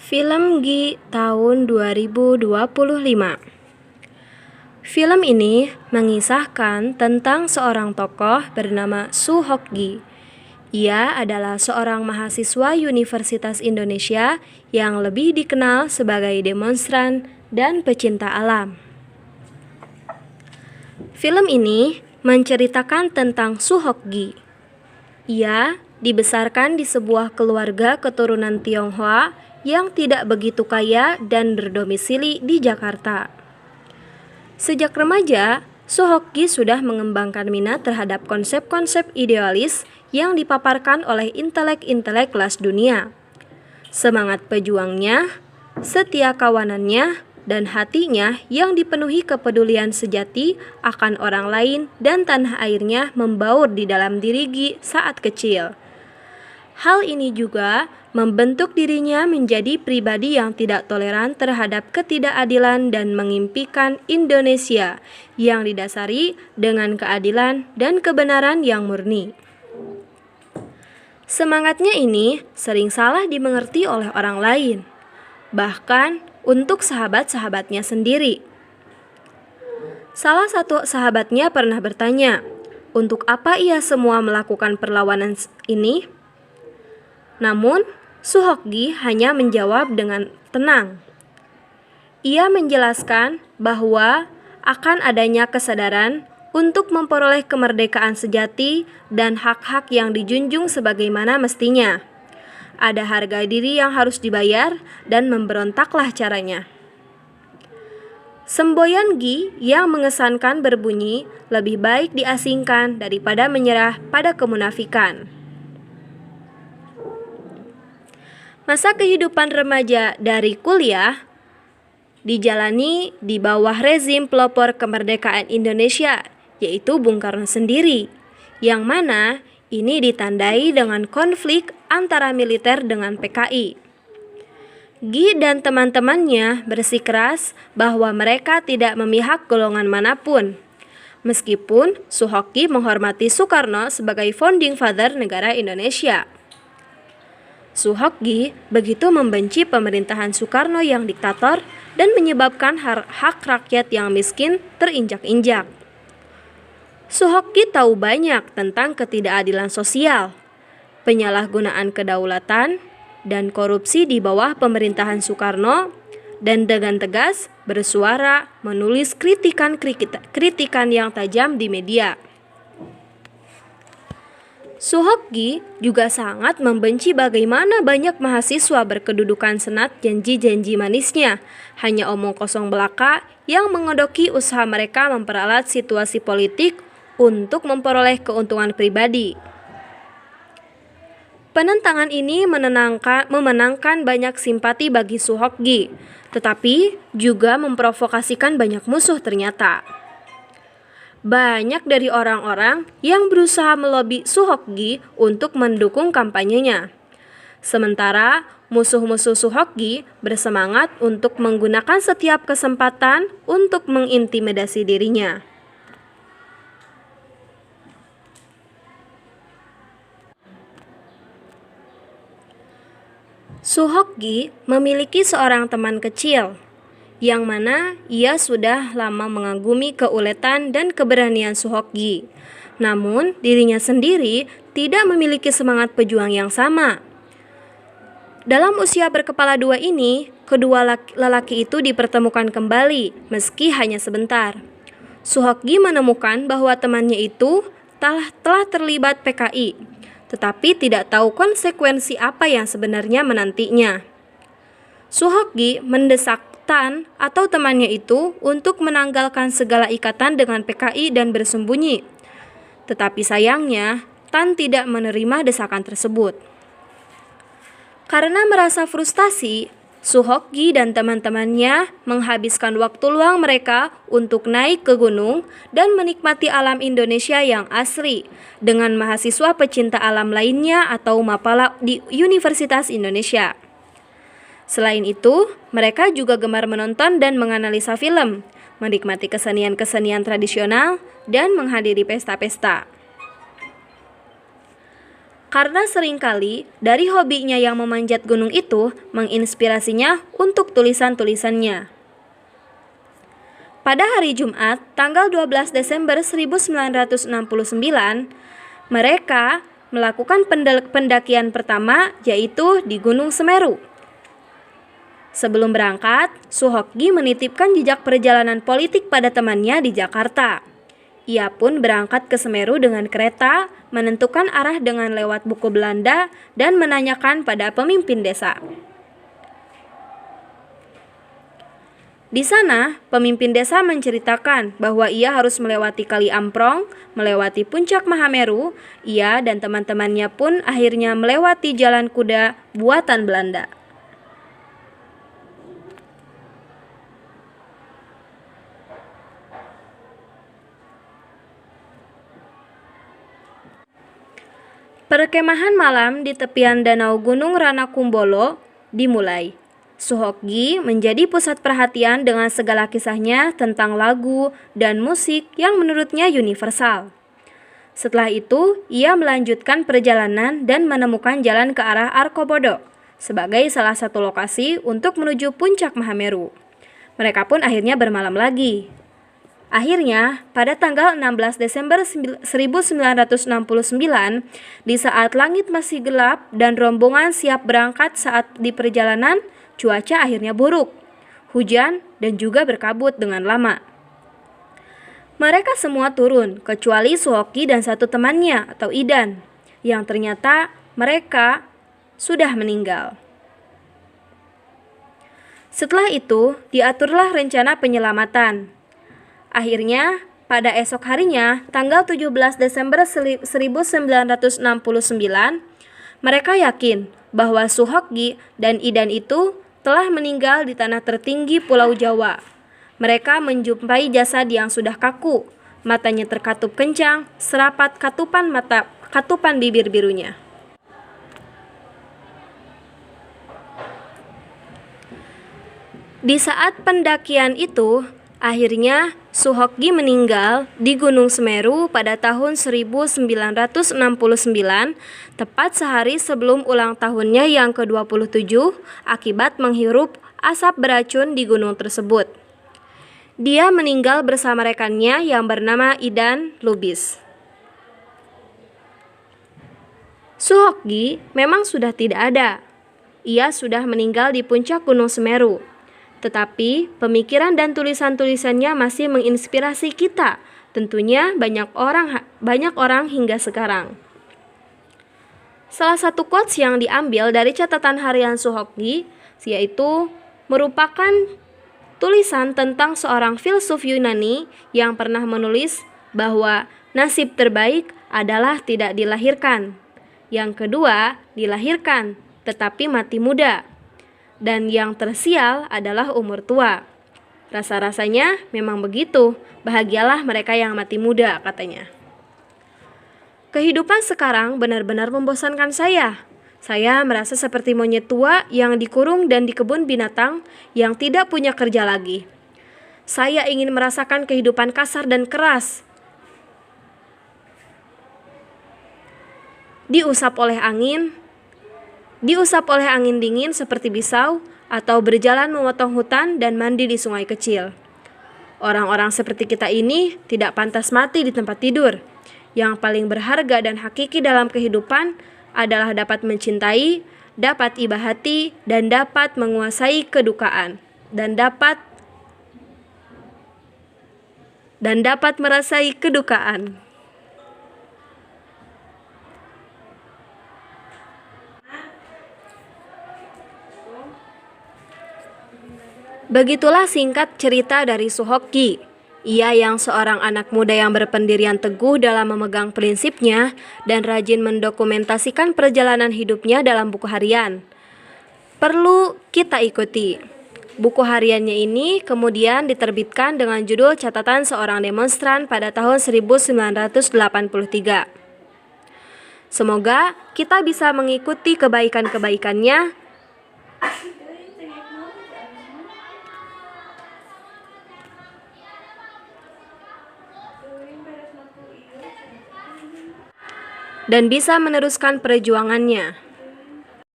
Film Gi tahun 2025. Film ini mengisahkan tentang seorang tokoh bernama Soo Hok Gi. Ia adalah seorang mahasiswa Universitas Indonesia yang lebih dikenal sebagai demonstran dan pecinta alam. Film ini menceritakan tentang Soo Hok Gi. Ia dibesarkan di sebuah keluarga keturunan Tionghoa yang tidak begitu kaya dan berdomisili di Jakarta. Sejak remaja, Soo Hok Gi sudah mengembangkan minat terhadap konsep-konsep idealis yang dipaparkan oleh intelek-intelek kelas dunia. Semangat pejuangnya, setia kawanannya, dan hatinya yang dipenuhi kepedulian sejati akan orang lain dan tanah airnya membaur di dalam diri Gi saat kecil. Hal ini juga membentuk dirinya menjadi pribadi yang tidak toleran terhadap ketidakadilan dan mengimpikan Indonesia yang didasari dengan keadilan dan kebenaran yang murni. Semangatnya ini sering salah dimengerti oleh orang lain, bahkan untuk sahabat-sahabatnya sendiri. Salah satu sahabatnya pernah bertanya, untuk apa ia semua melakukan perlawanan ini? Namun, Soo Hok Gi hanya menjawab dengan tenang. Ia menjelaskan bahwa akan adanya kesadaran untuk memperoleh kemerdekaan sejati dan hak-hak yang dijunjung sebagaimana mestinya. Ada harga diri yang harus dibayar dan memberontaklah caranya. Semboyan Gi yang mengesankan berbunyi, lebih baik diasingkan daripada menyerah pada kemunafikan. Masa kehidupan remaja dari kuliah dijalani di bawah rezim pelopor kemerdekaan Indonesia, yaitu Bung Karno sendiri, yang mana ini ditandai dengan konflik antara militer dengan PKI. Gi dan teman-temannya bersikeras bahwa mereka tidak memihak golongan manapun. Meskipun Soo Hok Gi menghormati Soekarno sebagai founding father negara Indonesia. Soo Hok Gi begitu membenci pemerintahan Soekarno yang diktator dan menyebabkan hak rakyat yang miskin terinjak-injak. Soo Hok Gi tahu banyak tentang ketidakadilan sosial, penyalahgunaan kedaulatan, dan korupsi di bawah pemerintahan Soekarno, dan dengan tegas bersuara menulis kritikan yang tajam di media. Soo Hok Gi juga sangat membenci bagaimana banyak mahasiswa berkedudukan senat janji-janji manisnya, hanya omong kosong belaka yang mengodoki usaha mereka memperalat situasi politik untuk memperoleh keuntungan pribadi. Penentangan ini memenangkan banyak simpati bagi Soo Hok Gi, tetapi juga memprovokasikan banyak musuh ternyata. Banyak dari orang-orang yang berusaha melobi Soo Hok Gi untuk mendukung kampanyenya. Sementara musuh-musuh Soo Hok Gi bersemangat untuk menggunakan setiap kesempatan untuk mengintimidasi dirinya. Soo Hok Gi memiliki seorang teman kecil, yang mana ia sudah lama mengagumi keuletan dan keberanian Soo Hok Gi. Namun, dirinya sendiri tidak memiliki semangat pejuang yang sama. Dalam usia berkepala dua ini, kedua lelaki itu dipertemukan kembali, meski hanya sebentar. Soo Hok Gi menemukan bahwa temannya itu telah terlibat PKI, tetapi tidak tahu konsekuensi apa yang sebenarnya menantinya. Soo Hok Gi mendesak Tan atau temannya itu untuk menanggalkan segala ikatan dengan PKI dan bersembunyi. Tetapi sayangnya, Tan tidak menerima desakan tersebut. Karena merasa frustasi, Soo Hok Gi dan teman-temannya menghabiskan waktu luang mereka untuk naik ke gunung dan menikmati alam Indonesia yang asri dengan mahasiswa pecinta alam lainnya atau mapala di Universitas Indonesia. Selain itu, mereka juga gemar menonton dan menganalisa film, menikmati kesenian-kesenian tradisional, dan menghadiri pesta-pesta. karena seringkali dari hobinya yang memanjat gunung itu menginspirasinya untuk tulisan-tulisannya. Pada hari Jumat, tanggal 12 Desember 1969, mereka melakukan pendakian pertama, yaitu di Gunung Semeru. Sebelum berangkat, Suhokgi menitipkan jejak perjalanan politik pada temannya di Jakarta. Ia pun berangkat ke Semeru dengan kereta, menentukan arah dengan lewat buku Belanda, dan menanyakan pada pemimpin desa. Di sana, pemimpin desa menceritakan bahwa ia harus melewati Kali Amprong, melewati puncak Mahameru. Ia dan teman-temannya pun akhirnya melewati jalan kuda buatan Belanda. Perkemahan malam di tepian Danau Gunung Ranakumbolo dimulai. Suhokgi menjadi pusat perhatian dengan segala kisahnya tentang lagu dan musik yang menurutnya universal. Setelah itu, ia melanjutkan perjalanan dan menemukan jalan ke arah Arkobodo sebagai salah satu lokasi untuk menuju puncak Mahameru. Mereka pun akhirnya bermalam lagi. Akhirnya, pada tanggal 16 Desember 1969, di saat langit masih gelap dan rombongan siap berangkat saat di perjalanan, cuaca akhirnya buruk, hujan, dan juga berkabut dengan lama. Mereka semua turun, kecuali Suhokgi dan satu temannya atau Idan, yang ternyata mereka sudah meninggal. Setelah itu, diaturlah rencana penyelamatan. Akhirnya, pada esok harinya, tanggal 17 Desember 1969, mereka yakin bahwa Suhokgi dan Idan itu telah meninggal di tanah tertinggi Pulau Jawa. Mereka menjumpai jasad yang sudah kaku, matanya terkatup kencang, serapat katupan bibir birunya. Di saat pendakian itu, akhirnya Suhokgi meninggal di Gunung Semeru pada tahun 1969, tepat sehari sebelum ulang tahunnya yang ke-27 akibat menghirup asap beracun di gunung tersebut. Dia meninggal bersama rekannya yang bernama Idan Lubis. Suhokgi memang sudah tidak ada. Ia sudah meninggal di puncak Gunung Semeru. Tetapi pemikiran dan tulisan-tulisannya masih menginspirasi kita, tentunya banyak orang hingga sekarang. Salah satu quotes yang diambil dari catatan harian Suhokgi yaitu merupakan tulisan tentang seorang filsuf Yunani yang pernah menulis bahwa nasib terbaik adalah tidak dilahirkan. Yang kedua, dilahirkan tetapi mati muda. Dan yang tersial adalah umur tua. Rasa-rasanya memang begitu, bahagialah mereka yang mati muda, katanya. Kehidupan sekarang benar-benar membosankan saya. Saya merasa seperti monyet tua yang dikurung dan di kebun binatang yang tidak punya kerja lagi. Saya ingin merasakan kehidupan kasar dan keras. Diusap oleh angin dingin seperti bisau, atau berjalan memotong hutan dan mandi di sungai kecil. Orang-orang seperti kita ini tidak pantas mati di tempat tidur. Yang paling berharga dan hakiki dalam kehidupan adalah dapat mencintai, dapat iba hati, dan dapat menguasai kedukaan, dan dapat merasai kedukaan. Begitulah singkat cerita dari Suhokgi. Ia yang seorang anak muda yang berpendirian teguh dalam memegang prinsipnya dan rajin mendokumentasikan perjalanan hidupnya dalam buku harian. Perlu kita ikuti. Buku hariannya ini kemudian diterbitkan dengan judul Catatan Seorang Demonstran pada tahun 1983. Semoga kita bisa mengikuti kebaikan-kebaikannya dan bisa meneruskan perjuangannya.